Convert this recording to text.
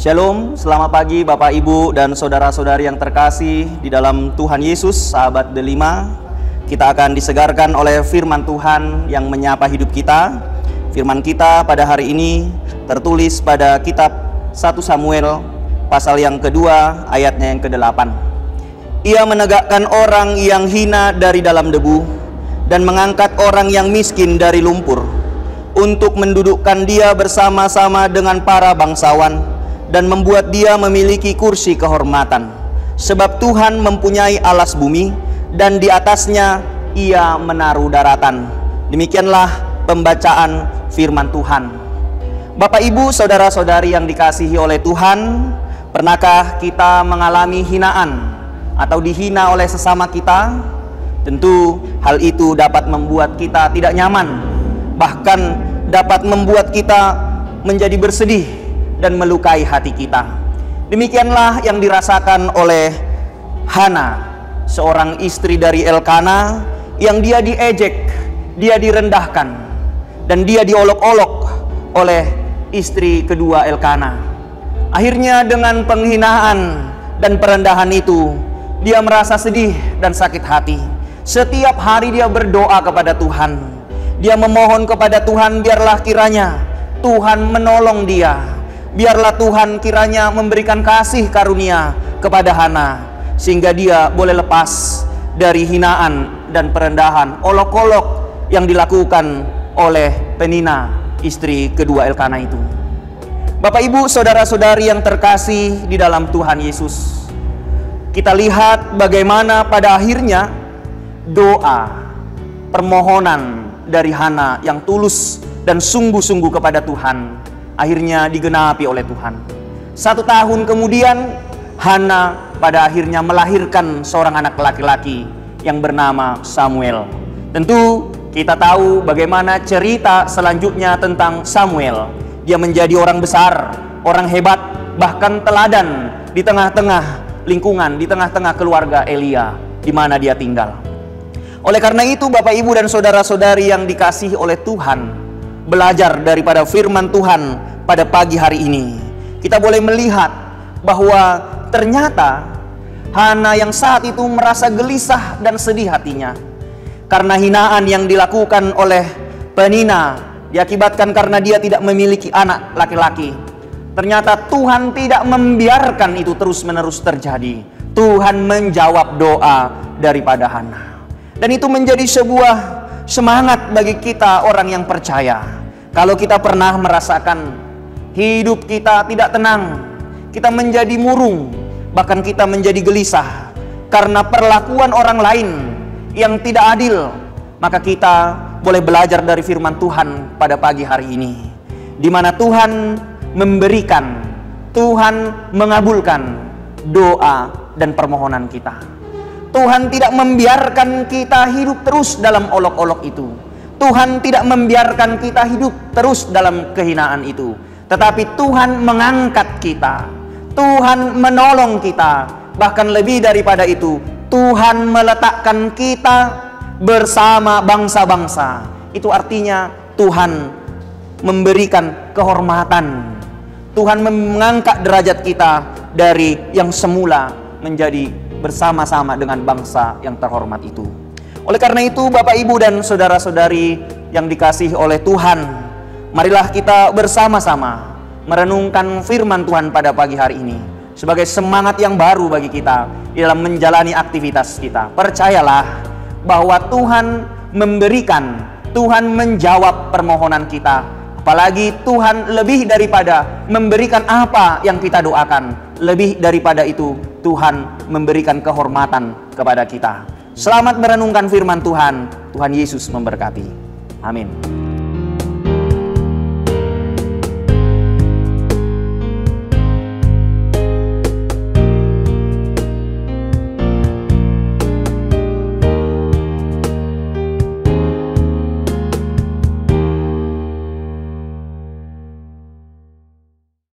Shalom, selamat pagi Bapak Ibu dan saudara-saudari yang terkasih di dalam Tuhan Yesus. Sahabat Delima, kita akan disegarkan oleh firman Tuhan yang menyapa hidup kita. Firman kita pada hari ini tertulis pada kitab 1 Samuel pasal yang kedua ayatnya yang ke-8. Ia menegakkan orang yang hina dari dalam debu dan mengangkat orang yang miskin dari lumpur, untuk mendudukkan dia bersama-sama dengan para bangsawan dan membuat dia memiliki kursi kehormatan. Sebab Tuhan mempunyai alas bumi, dan di atasnya ia menaruh daratan. Demikianlah pembacaan firman Tuhan. Bapak Ibu, saudara-saudari yang dikasihi oleh Tuhan, pernahkah kita mengalami hinaan atau dihina oleh sesama kita? Tentu hal itu dapat membuat kita tidak nyaman, bahkan dapat membuat kita menjadi bersedih dan melukai hati kita. Demikianlah yang dirasakan oleh Hana, seorang istri dari Elkana, yang dia diejek, dia direndahkan, dan dia diolok-olok oleh istri kedua Elkana. Akhirnya dengan penghinaan dan perendahan itu, dia merasa sedih dan sakit hati. Setiap hari dia berdoa kepada Tuhan. Dia memohon kepada Tuhan, biarlah kiranya Tuhan menolong dia. Biarlah Tuhan kiranya memberikan kasih karunia kepada Hana, sehingga dia boleh lepas dari hinaan dan perendahan, olok-olok yang dilakukan oleh Penina, istri kedua Elkana itu. Bapak Ibu, saudara-saudari yang terkasih di dalam Tuhan Yesus, kita lihat bagaimana pada akhirnya doa, permohonan dari Hana yang tulus dan sungguh-sungguh kepada Tuhan akhirnya digenapi oleh Tuhan. 1 tahun kemudian, Hana pada akhirnya melahirkan seorang anak laki-laki yang bernama Samuel. Tentu kita tahu bagaimana cerita selanjutnya tentang Samuel. Dia menjadi orang besar, orang hebat, bahkan teladan di tengah-tengah lingkungan, di tengah-tengah keluarga Elia di mana dia tinggal. Oleh karena itu, Bapak Ibu dan saudara-saudari yang dikasihi oleh Tuhan, belajar daripada firman Tuhan pada pagi hari ini, kita boleh melihat bahwa ternyata Hana yang saat itu merasa gelisah dan sedih hatinya karena hinaan yang dilakukan oleh Penina, diakibatkan karena dia tidak memiliki anak laki-laki. Ternyata Tuhan tidak membiarkan itu terus-menerus terjadi. Tuhan menjawab doa daripada Hana, dan itu menjadi sebuah semangat bagi kita orang yang percaya. Kalau kita pernah merasakan hidup kita tidak tenang, kita menjadi murung, bahkan kita menjadi gelisah karena perlakuan orang lain yang tidak adil, maka kita boleh belajar dari firman Tuhan pada pagi hari ini, di mana Tuhan memberikan, Tuhan mengabulkan doa dan permohonan kita. Tuhan tidak membiarkan kita hidup terus dalam olok-olok itu. Tuhan tidak membiarkan kita hidup terus dalam kehinaan itu. Tetapi Tuhan mengangkat kita. Tuhan menolong kita. Bahkan lebih daripada itu, Tuhan meletakkan kita bersama bangsa-bangsa. Itu artinya Tuhan memberikan kehormatan. Tuhan mengangkat derajat kita dari yang semula menjadi bersama-sama dengan bangsa yang terhormat itu. Oleh karena itu, Bapak Ibu dan saudara-saudari yang dikasihi oleh Tuhan, marilah kita bersama-sama merenungkan firman Tuhan pada pagi hari ini sebagai semangat yang baru bagi kita di dalam menjalani aktivitas kita. Percayalah bahwa Tuhan memberikan, Tuhan menjawab permohonan kita. Apalagi Tuhan lebih daripada memberikan apa yang kita doakan. Lebih daripada itu, Tuhan memberikan kehormatan kepada kita. Selamat merenungkan firman Tuhan. Tuhan Yesus memberkati. Amin.